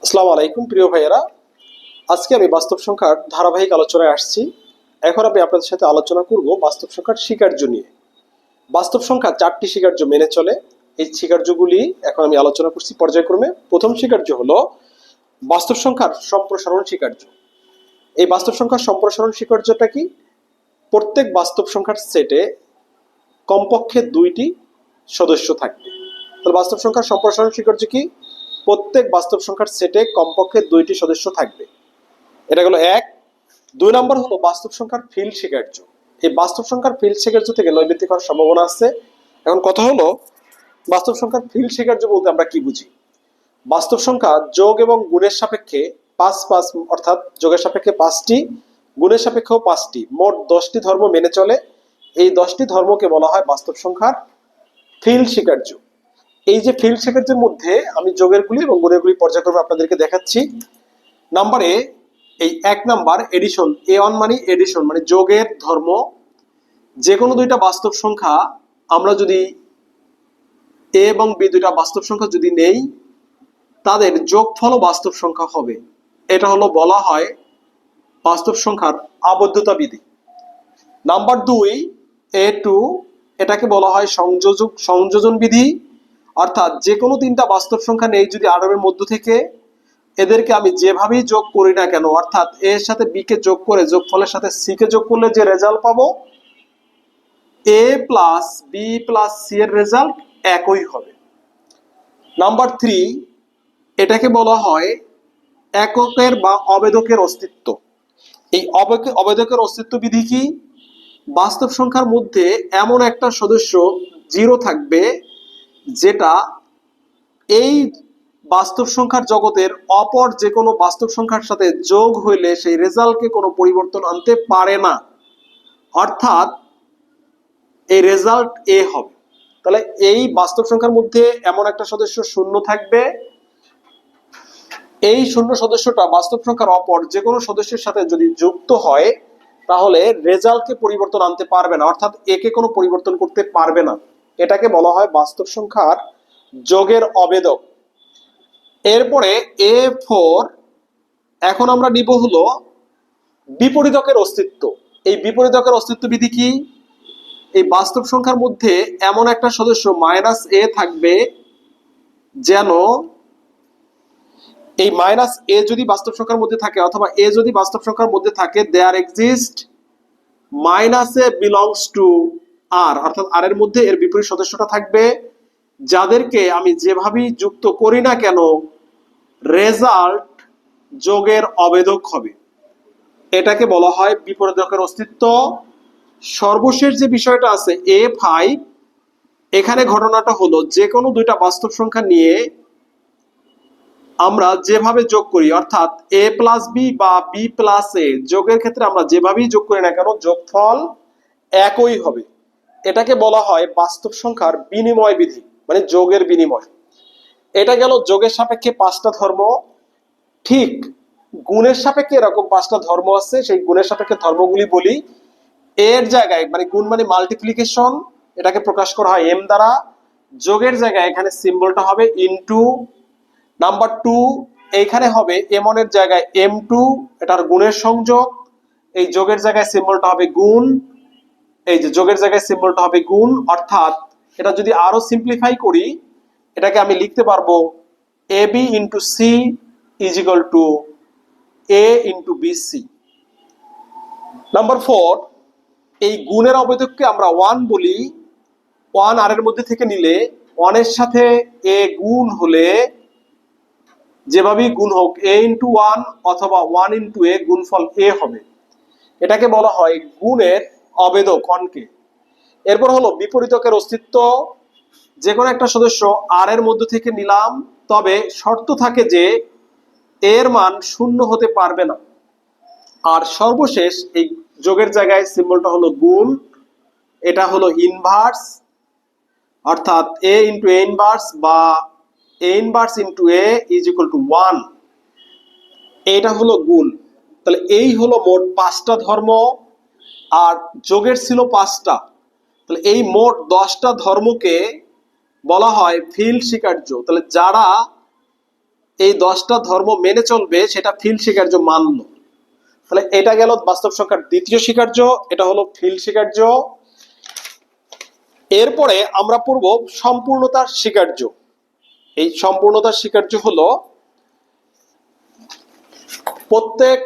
আসসালামু আলাইকুম প্রিয় ভাইয়েরা। আজকে আমি বাস্তব সংখ্যার ধারাবাহিক আলোচনায় আসছি। এখন আমি আপনাদের সাথে আলোচনা করব বাস্তব সংখ্যার স্বীকার্য নিয়ে। বাস্তব সংখ্যা 4টি স্বীকার্য মেনে চলে। এই স্বীকার্যগুলি এখন আমি আলোচনা করছি পর্যায়ক্রমে। প্রথম স্বীকার্য হলো বাস্তব সংখ্যার সম্প্রসারণ স্বীকার্য। এই বাস্তব সংখ্যার সম্প্রসারণ স্বীকার্যটা কি? প্রত্যেক বাস্তব সংখ্যার সেটে কমপক্ষে 2টি সদস্য থাকবে। তাহলে বাস্তব সংখ্যার সম্প্রসারণ স্বীকার্য কি? প্রত্যেক বাস্তব সংখ্যার সেটে কমপক্ষে 2টি সদস্য থাকবে। এটা গেল এক। 2 নম্বর হলো বাস্তব সংখ্যার ফিল্ড স্বীকার্য। এই বাস্তব সংখ্যার ফিল্ড স্বীকার্য থেকে নৈমিত্তিক হওয়ার সম্ভাবনা আছে। এখন কথা হলো বাস্তব সংখ্যার ফিল্ড স্বীকার্য বলতে আমরা কি বুঝি। বাস্তব সংখ্যা যোগ এবং গুণের সাপেক্ষে 5 অর্থাৎ যোগের সাপেক্ষে 5টি, গুণের সাপেক্ষেও 5টি, মোট 10টি ধর্ম মেনে চলে। এই 10টি ধর্মকে বলা হয় বাস্তব সংখ্যার ফিল্ড স্বীকার্য। এই যে ফিল্ড স্বীকার্যের মধ্যে আমি যোগের গুলি এবং গুণের গুলি পর্যায়ক্রমে আপনাদেরকে দেখাচ্ছি। নাম্বারে এই 1 নাম্বার এডিশন, A1 মানে এডিশন মানে যোগের ধর্ম। যে কোনো দুইটা বাস্তব সংখ্যা আমরা যদি A এবং B দুইটা বাস্তব সংখ্যা যদি নেই, তাদের যোগফলও বাস্তব সংখ্যা হবে। এটা হলো বলা হয় বাস্তব সংখ্যার আবদ্ধতা বিধি। নাম্বার 2 A2, এটাকে বলা হয় সংযোজন বিধি। অর্থাৎ যে কোনো 3টা বাস্তব সংখ্যা নেই যদি R এর মধ্য থেকে, এদেরকে আমি যেভাবেই যোগ করি না কেন, অর্থাৎ A এর সাথে B কে যোগ করে যোগফলের সাথে C কে যোগ করলে যে রেজাল্ট পাবো, A plus B plus C এর রেজাল্ট একই হবে। নাম্বার 3, এটাকে বলা হয় এককের বা অবেদকের অস্তিত্ব। এই অবেদকের অস্তিত্ব বিধি কি? বাস্তব সংখ্যার মধ্যে এমন একটা সদস্য 0 থাকবে যেটা এই বাস্তব সংখ্যার জগতের অপর যে কোনো বাস্তব সংখ্যার সাথে যোগ হইলে সেই রেজাল্টকে কোনো পরিবর্তন আনতে পারে না, অর্থাৎ এই রেজাল্ট এ হবে। তাহলে এই বাস্তব সংখ্যার মধ্যে এমন একটা সদস্য শূন্য থাকবে, এই শূন্য সদস্যটা বাস্তব সংখ্যার অপর যে কোনো সদস্যের সাথে যদি যুক্ত হয় তাহলে রেজাল্টকে পরিবর্তন আনতে পারবে না, অর্থাৎ একে কোনো পরিবর্তন করতে পারবে না। এটাকে বলা হয় বাস্তব সংখ্যার যোগের অবেদক। এরপরে A4, এখন আমরা নিব হলো বিপরীতকের অস্তিত্ব। এই বিপরীতকের অস্তিত্ব বিধি কি? এই বাস্তব সংখ্যার মধ্যে এমন একটা সদস্য -a থাকবে যেন এই -a যদি বাস্তব সংখ্যার মধ্যে থাকে অথবা a যদি বাস্তব সংখ্যার মধ্যে থাকে, there exist -a belongs to r, অর্থাৎ r এর মধ্যে এর বিপরীত সদস্যটা থাকবে, যাদেরকে আমি যেভাবেই যুক্ত করি না কেন রেজাল্ট যোগের অবেদক হবে। এটাকে বলা হয় বিপরীতকের অস্তিত্ব। সর্বশেষ যে বিষয়টা আছে A5, এখানে ঘটনাটা হলো যে কোনো দুইটা বাস্তব সংখ্যা নিয়ে আমরা যেভাবে যোগ করি, অর্থাৎ A প্লাস B বা B প্লাস A, যোগের ক্ষেত্রে আমরা যেভাবেই যোগ করি না কেন যোগফল একই হবে। এটাকে বলা হয় বাস্তব সংখ্যার বিনিময় বিধি, মানে যোগের বিনিময়। এটা গেল যোগের সাপেক্ষে 5টা ধর্ম। ঠিক গুণের সাপেক্ষে এরকম 5টা ধর্ম আছে, সেই গুণের সাপেক্ষে ধর্মগুলি বলি। এর জায়গায় মানে গুণ মানে মাল্টিপ্লিকেশন, এটাকে প্রকাশ করা হয় m দ্বারা। যোগের জায়গায় এখানে সিম্বলটা হবে ইনটু। নাম্বার 2, এইখানে হবে m1 এর জায়গায় m2, এটার গুণের সংযোগ। এই যোগের জায়গায় সিম্বলটা হবে গুণ, এই যে যোগের জায়গায় সিম্বলটা হবে গুণ। অর্থাৎ এটা যদি আরো সিম্পলিফাই করি, এটাকে আমি লিখতে পারবো ab into C is equal to a into BC. Number 4, এই গুণের অবেদককে আমরা 1 বলি। 1 আর এর মধ্যে থেকে নিলে 1 এর সাথে a গুণ হলে যেভাবেই গুণ হোক a ইন্টু 1 অথবা 1 ইন্টু a, গুণফল a হবে। এটাকে বলা হয় গুণের অবেদক, অনকে। এরপর হলো বিপরীতকের অস্তিত্ব। যে কোনো একটা সদস্য আর এর মধ্য থেকে নিলাম, তবে শর্ত থাকে যে এর মান 0 হতে পারবে না। আর সর্বশেষ এই যোগের জায়গায় সিম্বলটা হলো গুণ, এটা হলো ইনভার্স, অর্থাৎ a ইন্টু a ইনভার্স বা a inverse into a is equal to 1। এইটা হলো গুণ। তাহলে এই হলো মোট 5টা ধর্ম, আর যোগের ছিল 5টা। তাহলে এই মোট 10টা ধর্মকে বলা হয় ফিল্ড স্বীকার্য। তাহলে যারা এই 10টা ধর্ম মেনে চলবে সেটা ফিল্ড স্বীকার্য মানলো। তাহলে এটা গেল বাস্তব সংখ্যার দ্বিতীয় স্বীকার্য, এটা হলো ফিল্ড স্বীকার্য। এরপরে আমরা পড়ব সম্পূর্ণতার স্বীকার্য। এই সম্পূর্ণতার স্বীকার্য হলো প্রত্যেক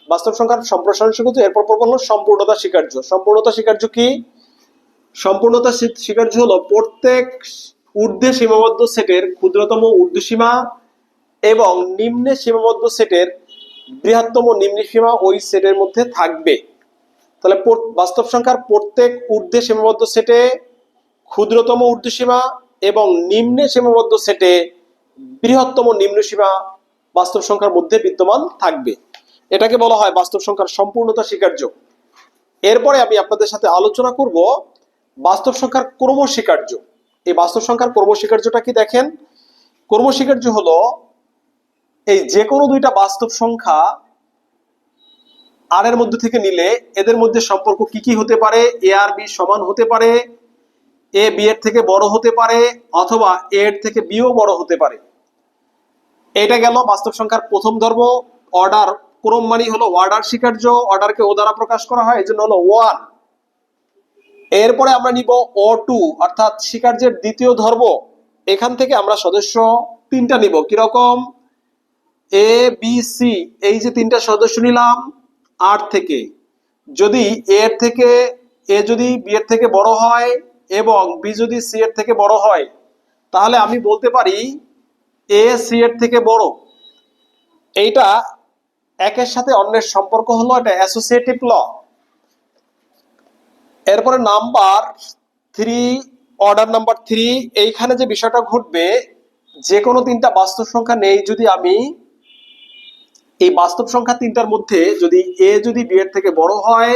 বাস্তব সংখ্যার সম্প্রসারণ স্বীকার্য, এরপর পড়ব হলো সম্পূর্ণতা স্বীকার্য। সম্পূর্ণতা স্বীকার্য কি? সম্পূর্ণতা স্বীকার্য হলো প্রত্যেক ঊর্ধ্বে সীমাবদ্ধ সেটের ক্ষুদ্রতম ঊর্ধ্বসীমা এবং নিম্নে সীমাবদ্ধ সেটের বৃহত্তম নিম্ন সীমা ওই সেটের মধ্যে থাকবে। তাহলে বাস্তব সংখ্যার প্রত্যেক ঊর্ধ্বে সীমাবদ্ধ সেটে ক্ষুদ্রতম ঊর্ধ্বসীমা এবং নিম্নে সীমাবদ্ধ সেটে বৃহত্তম নিম্ন সীমা বাস্তব সংখ্যার মধ্যে বিদ্যমান থাকবে। এটাকে বলা হয় বাস্তব সংখ্যার সম্পূর্ণতা স্বীকার্য। এরপরে আমি আপনাদের সাথে আলোচনা করব বাস্তব সংখ্যার ক্রম স্বীকার্য। এই বাস্তব সংখ্যার ক্রম স্বীকার্যটা কি দেখেন, ক্রম স্বীকার্য হলো এই যে কোনো দুইটা বাস্তব সংখ্যা আর এর মধ্যে থেকে নিলে এদের মধ্যে সম্পর্ক কি কি হতে পারে? এ আর বি সমান হতে পারে, এ বি এর থেকে বড় হতে পারে, অথবা এ এর থেকে বিও বড় হতে পারে। এটা গেল বাস্তব সংখ্যার প্রথম ধর্ম। অর্ডার, ক্রম মানে হলো অর্ডার স্বীকার্য, অর্ডারকে ও দ্বারা প্রকাশ করা হয়, এই জন্য হলো 1। এরপরে আমরা নিব O2 অর্থাৎ স্বীকার্যের দ্বিতীয় ধর্ম। এখান থেকে আমরা সদস্য 3টা নিব। কিরকম? এ বি সি, এই যে 3টা সদস্য নিলাম আর থেকে। যদি এর থেকে এ যদি বি এর থেকে বড় হয় এবং বি যদি সি এর থেকে বড় হয়, তাহলে আমি বলতে পারি এ সি এর থেকে বড়। এইটা একের সাথে অন্যের সম্পর্ক হলো, এটা অ্যাসোসিয়েটিভ ল। এরপরে নাম্বার 3, অর্ডার নাম্বার 3, এইখানে যে বিষয়টা ঘটবে, যে কোনো 3টা বাস্তব সংখ্যা নেই যদি আমি এই বাস্তব সংখ্যা 3টার মধ্যে যদি এ যদি বি এর থেকে বড় হয়,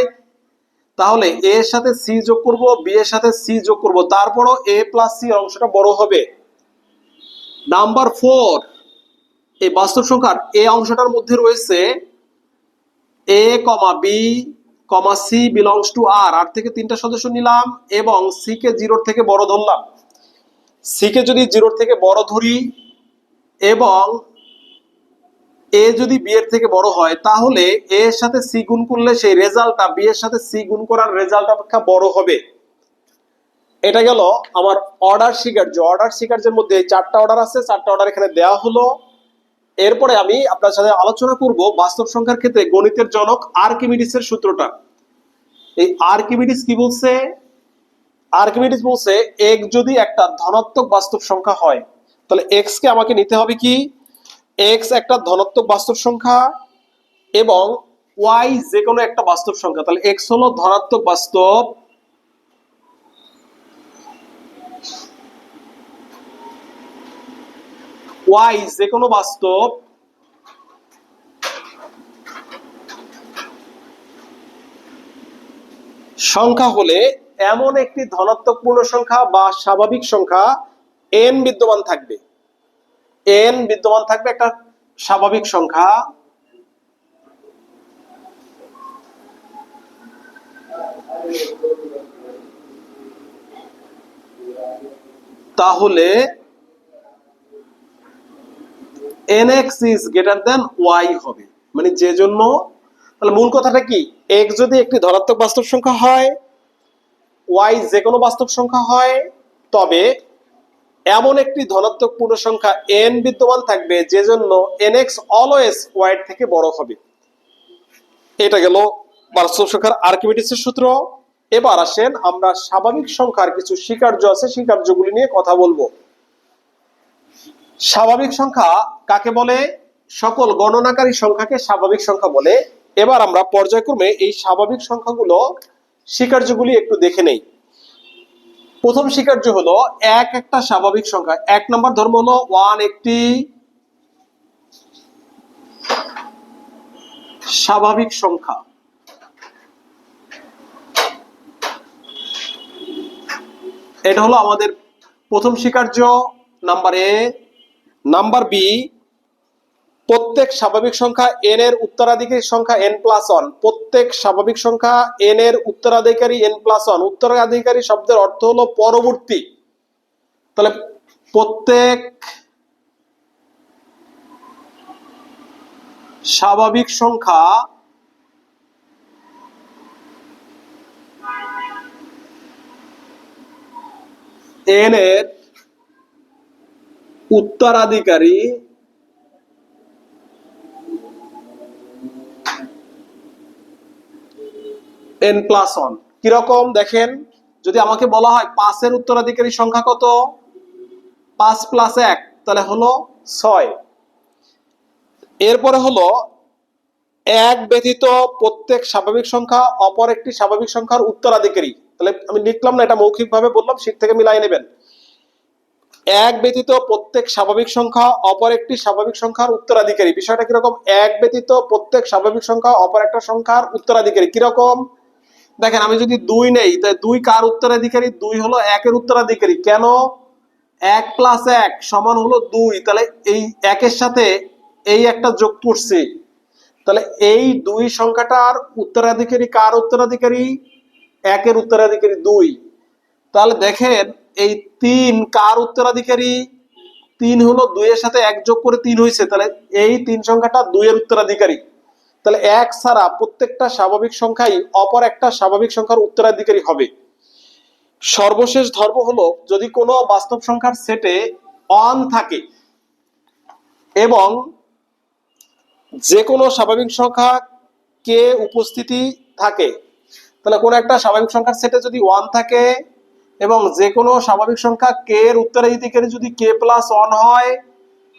তাহলে এ এর সাথে সি যোগ করব, বি এর সাথে সি যোগ করব, তারপরও এ প্লাস সি অংশটা বড় হবে। নাম্বার 4, এই বাস্তব সংখ্যার এ অংশটার মধ্যে রয়েছে A comma B comma C belongs to R. আর থেকে 3টা সদস্য নিলাম এবং সি কে 0 থেকে বড় ধরলাম। সি কে যদি 0 থেকে বড় ধরি এবং এ যদি বি এর থেকে বড় হয়, তাহলে এ এর সাথে সি গুণ করলে সেই রেজাল্টটা বি এর সাথে সি গুণ করার রেজাল্ট অপেক্ষা বড় হবে। এটা গেল আমার অর্ডার স্বীকার্য। অর্ডার স্বীকার্যের মধ্যে 4টা অর্ডার আছে, 4টা অর্ডার এখানে দেওয়া হলো। এরপরে আমি আপনার সাথে আলোচনা করব বাস্তব সংখ্যার ক্ষেত্রে গণিতের জনক আর্কিমিডিসের সূত্রটা। এই আর্কিমিডিস কি বলছে? আর্কিমিডিস বলছে x যদি একটা ধনাত্মক বাস্তব সংখ্যা হয়, তাহলে x কে আমাকে নিতে হবে কি? x একটা ধনাত্মক বাস্তব সংখ্যা এবং y যে কোনো একটা বাস্তব সংখ্যা। তাহলে x হলো ধনাত্মক বাস্তব, y যে কোনো বাস্তব সংখ্যা হলে এমন একটি ধনাত্মক পূর্ণ সংখ্যা বা স্বাভাবিক সংখ্যা n বিদ্যমান থাকবে। n বিদ্যমান থাকবে একটা স্বাভাবিক সংখ্যা, তাহলে nx is greater than y হবে। মানে যে জন্য, তাহলে মূল কথাটা কি? x যদি একটি ধনাত্মক বাস্তব সংখ্যা হয়, y যে কোনো বাস্তব সংখ্যা হয়, তবে এমন একটি ধনাত্মক পূর্ণ সংখ্যা n বিদ্যমান থাকবে যে জন্য nx অলওয়েজ y এর থেকে বড় হবে। এটা গেল বাস্তব সংখ্যার আর্কিমিডিসের সূত্র। এবার আসেন আমরা স্বাভাবিক সংখ্যার কিছু স্বীকার্য আছে, স্বীকার্যগুলি নিয়ে কথা বলবো। স্বাভাবিক সংখ্যা কাকে বলে? সকল গণনাকারী সংখ্যাকে স্বাভাবিক সংখ্যা বলে। এবার আমরা পর্যায়ক্রমে এই স্বাভাবিক সংখ্যাগুলো স্বীকার্যগুলি একটু দেখে নেই। প্রথম স্বীকার্য হলো এক একটা স্বাভাবিক সংখ্যা। 1 নম্বর ধর্ম হলো 1 একটি স্বাভাবিক সংখ্যা। এটা হলো আমাদের প্রথম স্বীকার্য, নাম্বার এ। নাম্বার বি, প্রত্যেক স্বাভাবিক সংখ্যা n এর উত্তরাধিকারী সংখ্যা n+1। প্রত্যেক স্বাভাবিক সংখ্যা n এর উত্তরাধিকারী n+1। উত্তরাধিকারী শব্দের অর্থ হলো পরবর্তী। তাহলে প্রত্যেক স্বাভাবিক সংখ্যা n এর উত্তরাধিকারী n+1। কিরকম দেখেন, যদি আমাকে বলা হয় 5 এর উত্তরাধিকারী সংখ্যা কত, 5 + 1 তাহলে হলো 6। এরপরে হলো এক ব্যতীত প্রত্যেক স্বাভাবিক সংখ্যা অপর একটি স্বাভাবিক সংখ্যার উত্তরাধিকারী। তাহলে আমি লিখলাম না, এটা মৌখিকভাবে বললাম, শীট থেকে মিলাই নেবেন। এক ব্যতীত প্রত্যেক স্বাভাবিক সংখ্যা অপর একটি স্বাভাবিক সংখ্যার উত্তরাধিকারী। বিষয়টা কিরকম, এক ব্যতীত প্রত্যেক স্বাভাবিক সংখ্যা অপর একটা সংখ্যার উত্তরাধিকারী কিরকম, দেখেন আমি যদি 2 নেই, তাহলে 2 কার উত্তরাধিকারী, 2 হলো 1 এর উত্তরাধিকারী। কেন, 1 + 1 = হলো 2, তাহলে এই 1 এর সাথে এই একটা যোগ করছি, তাহলে এই 2 সংখ্যাটার উত্তরাধিকারী কার উত্তরাধিকারী, 1 এর উত্তরাধিকারী 2। তাহলে দেখেন এই 3 কার উত্তরাধিকারী, 3 হলো 2 এর সাথে 1 যোগ করে 3 হয়েছে, তাহলে এই 3 সংখ্যাটা 2 এর উত্তরাধিকারী। তাহলে 1 ছাড়া প্রত্যেকটা স্বাভাবিক সংখ্যাই অপর একটা স্বাভাবিক সংখ্যার উত্তরাধিকারী হবে। সর্বশেষ ধর্ম হলো, যদি কোনো বাস্তব সংখ্যার সেটে 1 থাকে এবং যে কোনো স্বাভাবিক সংখ্যা কে উপস্থিতি থাকে, তাহলে কোনো একটা স্বাভাবিক সংখ্যার সেটে যদি 1 থাকে এবং যে কোনো স্বাভাবিক সংখ্যা কে এর উত্তরাধিকারী যদি k+1 হয়,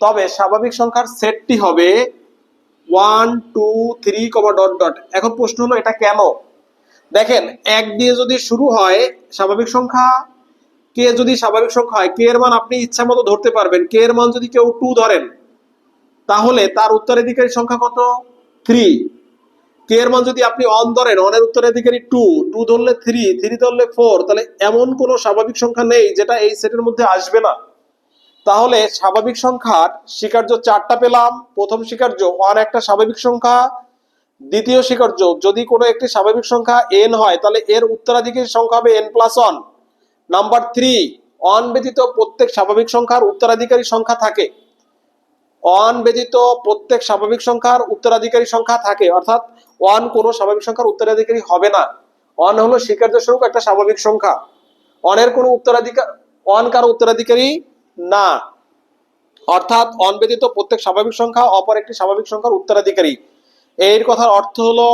তবে স্বাভাবিক সংখ্যার সেটটি হবে 1 2 3 ... এখন প্রশ্ন হলো এটা কেন। দেখেন 1 দিয়ে যদি শুরু হয় স্বাভাবিক সংখ্যা, কে যদি স্বাভাবিক সংখ্যা হয়, কে এর মান আপনি ইচ্ছা মতো ধরতে পারবেন। কে এর মান যদি কেউ 2 ধরেন, তাহলে তার উত্তরাধিকারী সংখ্যা কত, 3। কে এর মান যদি আপনি 1 ধরেন, 1 এর উত্তরাধিকারী 2, 2 ধরলে 3, 3 ধরলে 4, তাহলে এমন কোনো স্বাভাবিক সংখ্যা নেই যেটা এই সেটের মধ্যে আসবে না। তাহলে স্বাভাবিক সংখ্যার স্বীকার্য 4টা পেলাম। প্রথম স্বীকার্য 1 একটা স্বাভাবিক সংখ্যা। দ্বিতীয় স্বীকার্য, যদি কোনো একটি স্বাভাবিক সংখ্যা n হয়, তাহলে এর উত্তরাধিকারী সংখ্যা হবে n+1। নাম্বার 3, 1 ব্যতীত প্রত্যেক স্বাভাবিক সংখ্যার উত্তরাধিকারী সংখ্যা থাকে। 1 ব্যতীত প্রত্যেক স্বাভাবিক সংখ্যার উত্তরাধিকারী সংখ্যা থাকে, অর্থাৎ 1 কোনো স্বাভাবিক সংখ্যার উত্তরাধিকারী হবে না। 1 হলো স্বীকার্য স্বরূপ একটা স্বাভাবিক সংখ্যা। 1 এর কোনো উত্তরাধিকার, 1 কারো উত্তরাধিকারী না, অর্থাৎ 1 ব্যতীত প্রত্যেক স্বাভাবিক সংখ্যা অপর একটি স্বাভাবিক সংখ্যার উত্তরাধিকারী। এর কথার অর্থ হলো,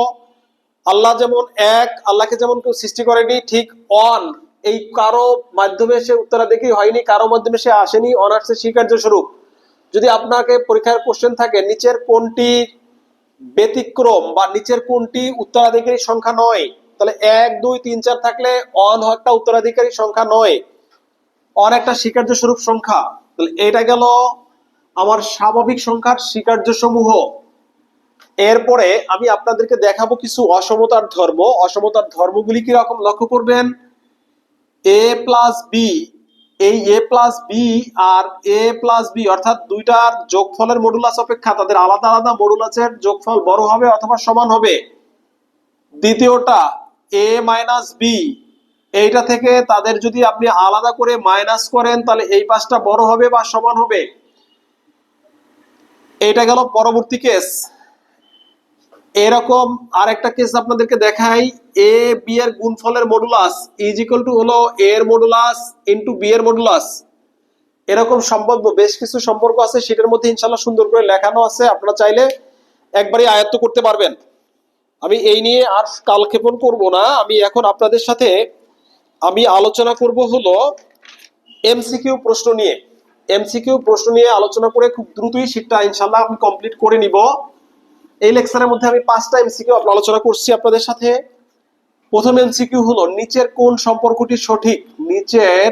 আল্লাহ যেমন এক, আল্লাহকে যেমন কেউ সৃষ্টি করেনি, ঠিক 1 এই কারো মাধ্যমে সে উত্তরাধিকারী হয়নি, কারো মাধ্যমে সে আসেনি, অনার্সের স্বীকার্য স্বরূপ। যদি আপনাকে পরীক্ষার কোশ্চেন থাকে নিচের কোনটি ব্যতিক্রম বা নিচের কোনটি উত্তরাধিকারী সংখ্যা নয়, তাহলে 1 2 3 4 থাকলে 1 একটা উত্তরাধিকারী সংখ্যা নয়, 1 একটা স্বীকার্য স্বরূপ সংখ্যা। তাহলে এটা গেল আমার স্বাভাবিক সংখ্যার স্বীকার্য সমূহ। এরপরে আমি আপনাদেরকে দেখাবো কিছু অসমতার ধর্ম। অসমতার ধর্মগুলি কি রকম লক্ষ্য করবেন। a+b, এই a+b আর a+b অর্থাৎ দুইটার যোগফলের মডুলাস অপেক্ষা তাদের আলাদা আলাদা মডুলাসের যোগফল বড় হবে অথবা সমান হবে। দ্বিতীয়টা a-b, এইটা থেকে তাদের যদি আপনি আলাদা করে মাইনাস করেন, তাহলে এই পাশটা বড় হবে বা সমান হবে। এইটা গেল পরবর্তী কেস। এরকম আরেকটা কেস আপনাদেরকে দেখাই, এ বি এর গুণফলের মডুলাস ইজ ইকুয়াল টু হলো এ এর মডুলাস ইনটু বি এর মডুলাস। এরকম সম্পর্ক বেশ কিছু সম্পর্ক আছে, সেটার মধ্যে ইনশাআল্লাহ সুন্দর করে লেখানো আছে, আপনারা চাইলে একবারই আয়ত্ত করতে পারবেন। আমি এই নিয়ে আর কালক্ষেপণ করব না। আমি এখন আপনাদের সাথে আমি আলোচনা করব হলো এমসিকিউ প্রশ্ন নিয়ে। এমসিকিউ প্রশ্ন নিয়ে আলোচনা করে খুব দ্রুতই শীটটা ইনশাআল্লাহ আমি কমপ্লিট করে নিব। এই লেকচারের মধ্যে আমি 5টা এমসিকিউ আলোচনা করছি আপনাদের সাথে। প্রথম এমসিকিউ হলো, নিচের কোন সম্পর্কটি সঠিক, নিচের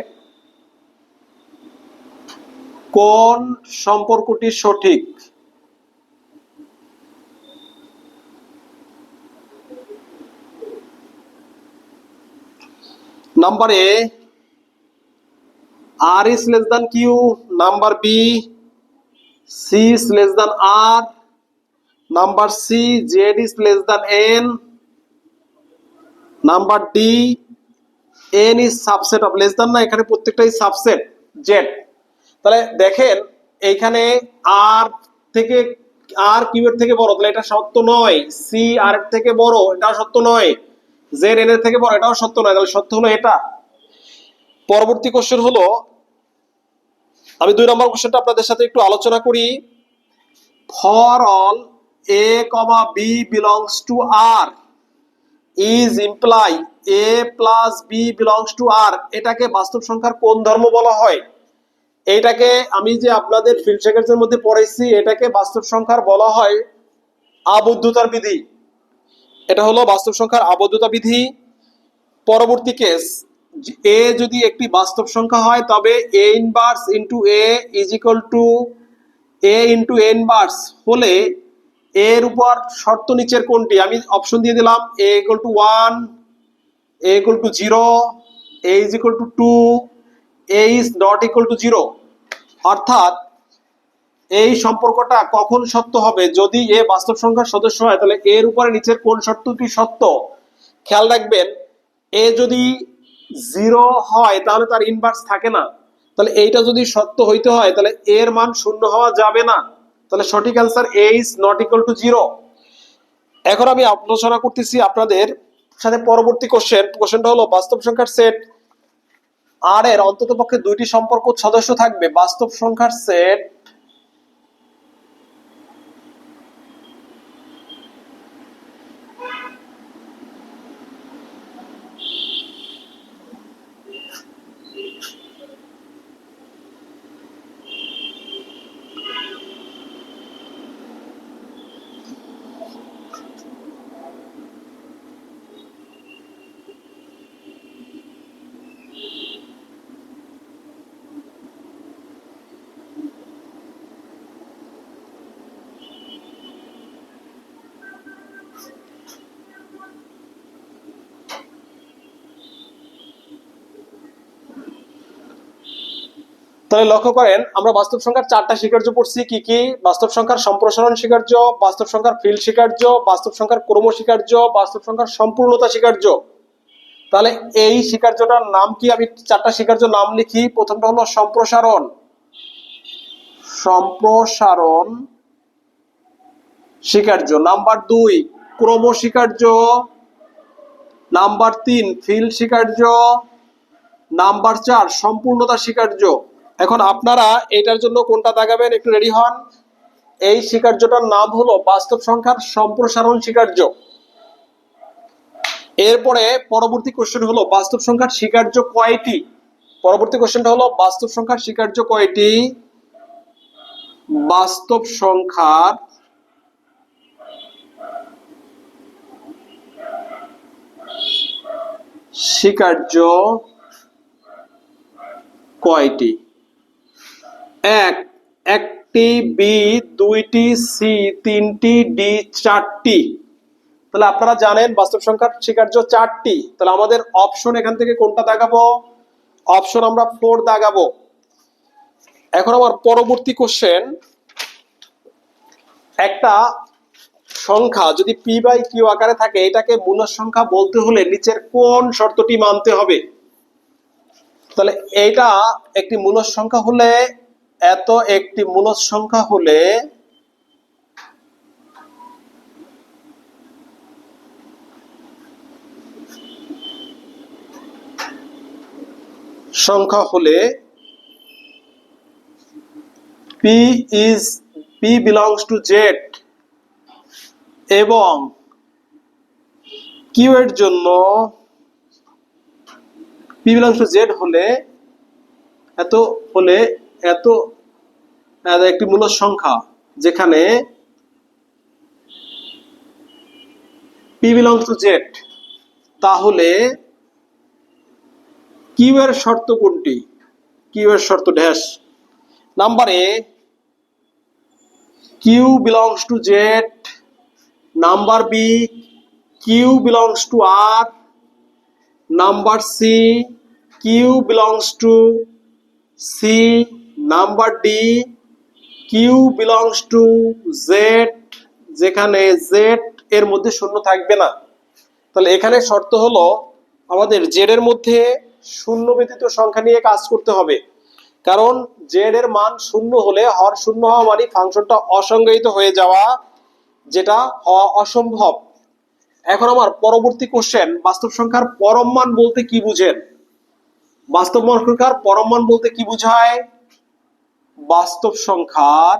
কোন সম্পর্কটি সঠিক। Number A, R is less than Q. Number B, C is less than R. Number C, Z is less than N. Number D, N is subset of, less than না, এখানে প্রত্যেকটাই সাবসেট জেড। তাহলে দেখেন এইখানে আর থেকে আর Q এর থেকে বড়, তাহলে এটা সত্য নয়। সি আর এর থেকে বড়, এটাও সত্য নয়। জেড এন এর থেকে বড়, এটাও সত্য নয়, তাহলে সত্য হলো এটা। পরবর্তী কোশ্চেন হলো, আমি 2 নম্বর কোশ্চেনটা আপনাদের সাথে একটু আলোচনা করি। For all A comma B belongs to R is imply A plus B belongs to R, এটাকে বাস্তব সংখ্যার কোন ধর্ম বলা হয়? এইটাকে আমি যে আপনাদের ফিল্ড সেকেন্ডের মধ্যে পড়াইছি, এটাকে বাস্তব সংখ্যার বলা হয় আবদ্ধতার বিধি। এটা হলো বাস্তব সংখ্যার আবদ্ধতা বিধি। পরবর্তী কেস, এ যদি একটি বাস্তব সংখ্যা হয় তবে A inverse into A is equal to A into A inverse হলে এর উপর শর্ত নিচের কোনটি? আমি অপশন দিয়ে দিলাম, A equal to 1, A equal to 0, A is equal to 2, A is not equal to 0। অর্থাৎ এই সম্পর্কটা কখন সত্য হবে? যদি এ বাস্তব সংখ্যার সদস্য হয় তাহলে এর উপরে নিচের কোন শর্তটি সত্য? খেয়াল রাখবেন, এ যদি 0 হয় তাহলে তার ইনভার্স থাকে না, তাহলে এইটা যদি সত্য হইতে হয় তাহলে এর মান 0 হওয়া যাবে না, তাহলে সঠিক answer A is not equal to 0। এখন আমি আলোচনা করতেছি আপনাদের সাথে পরবর্তী কোশ্চেনটা হলো, বাস্তব সংখ্যার সেট আর এর অন্ততপক্ষে 2টি সম্পর্ক সদস্য থাকবে। বাস্তব সংখ্যার সেট তাহলে লক্ষ্য করেন, আমরা বাস্তব সংখ্যার 4টা স্বীকার্য পড়ছি। কি কি? বাস্তব সংখ্যার সম্প্রসারণ স্বীকার্য, বাস্তব সংখ্যার ফিল্ড স্বীকার্য, বাস্তব সংখ্যার ক্রম স্বীকার্য, বাস্তব সংখ্যার সম্পূর্ণতা স্বীকার্য। তাহলে এই স্বীকার্যটার নাম কি? আমি 4টা স্বীকার্য নাম লিখি। প্রথমটা হলো সম্প্রসারণ, সম্প্রসারণ স্বীকার্য। নাম্বার 2 ক্রম স্বীকার্য। নাম্বার 3 ফিল্ড স্বীকার্য। নাম্বার 4 সম্পূর্ণতা স্বীকার্য। এখন আপনারা এটার জন্য কোনটা দাগাবেন, একটু রেডি হন। এই স্বীকার্যটার নাম হলো বাস্তব সংখ্যার সম্প্রসারণ স্বীকার্য। এরপরে পরবর্তী কোশ্চেন হলো, বাস্তব সংখ্যার স্বীকার্য কয়টি? পরবর্তী কোশ্চেনটা হলো, বাস্তব সংখ্যার স্বীকার্য কয়টি? বাস্তব সংখ্যার স্বীকার্য কয়টি? 1 একটি, বি 2টি, সি 3টি, ডি 4টি। তাহলে আপনারা জানেন বাস্তব সংখ্যার স্বীকার্য 4টি। তাহলে আমাদের অপশন এখান থেকে কোনটা দাগাবো? অপশন আমরা 4 দাগাবো। এখন আমার পরবর্তী কোশ্চেন, একটা সংখ্যা যদি পি বাই কিউ আকারে থাকে, এটাকে মূল সংখ্যা বলতে হলে নিচের কোন শর্তটি মানতে হবে? তাহলে এইটা একটি মূল সংখ্যা হলে, এত একটি মূল সংখ্যা হলে P belongs to Z এবং Q এর জন্য P belongs to Z হলে এত একটি মূল সংখ্যা যেখানে P belongs to Z, তাহলে Q এর শর্ত কোনটি? Q এর শর্ত dash. Number A Q belongs to Z, number B Q belongs to R, number C Q belongs to C, number D Q belongs to Z, যেখানে Z এর মধ্যে শূন্য থাকবে না। তাহলে এখানে শর্ত হলো আমাদের Z এর মধ্যে শূন্য ব্যতীত সংখ্যা নিয়ে কাজ করতে হবে। কারণ জেড এর মান শূন্য হলে হর শূন্য হওয়া মানে ফাংশনটা অসংজ্ঞায়িত হয়ে যাওয়া, যেটা হওয়া অসম্ভব। এখন আমার পরবর্তী কোশ্চেন, বাস্তব সংখ্যার পরম মান বলতে কি বুঝেন? বাস্তব সংখ্যার পরম মান বলতে কি বোঝায়? বাস্তব সংখ্যার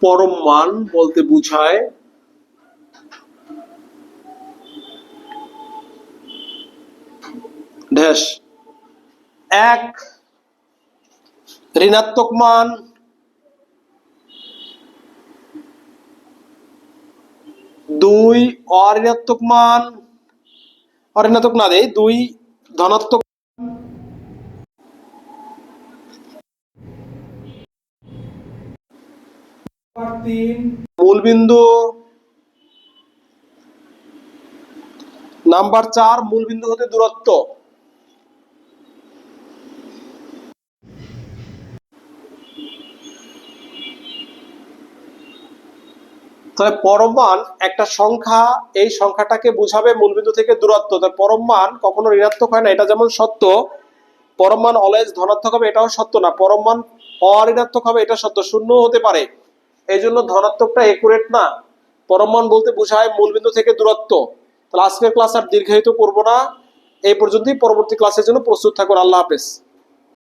পরম মান বলতে বোঝায় ড্যাশ এক ঋণাত্মক মান, দুই অঋণাত্মক মান, অঋণাত্মক না দেই, দুই ধনাত্মক, তিন মূলবিন্দু, নাম্বার চার মূলবিন্দু হতে দূরত্ব। তাহলে পরম মান একটা সংখ্যা, এই সংখ্যাটাকে বোঝাবে মূলবিন্দু থেকে দূরত্ব। তাহলে পরম মান কখনো ঋণাত্মক হয় না, এটা যেমন সত্য। পরম মান অলওয়েজ ধনাত্মক হবে, এটাও সত্য না। পরম মান অঋণাত্মক হবে, এটা সত্য। শূন্য হতে পারে, এই জন্য ধনাত্মকটা একুরেট না। পরম মান বলতে বোঝায় মূলবিন্দু থেকে দূরত্ব। তাহলে আজকের ক্লাস আর দীর্ঘায়িত করব না, এই পর্যন্তই। পরবর্তী ক্লাসের জন্য প্রস্তুত থাকুন। আল্লাহ হাফেজ।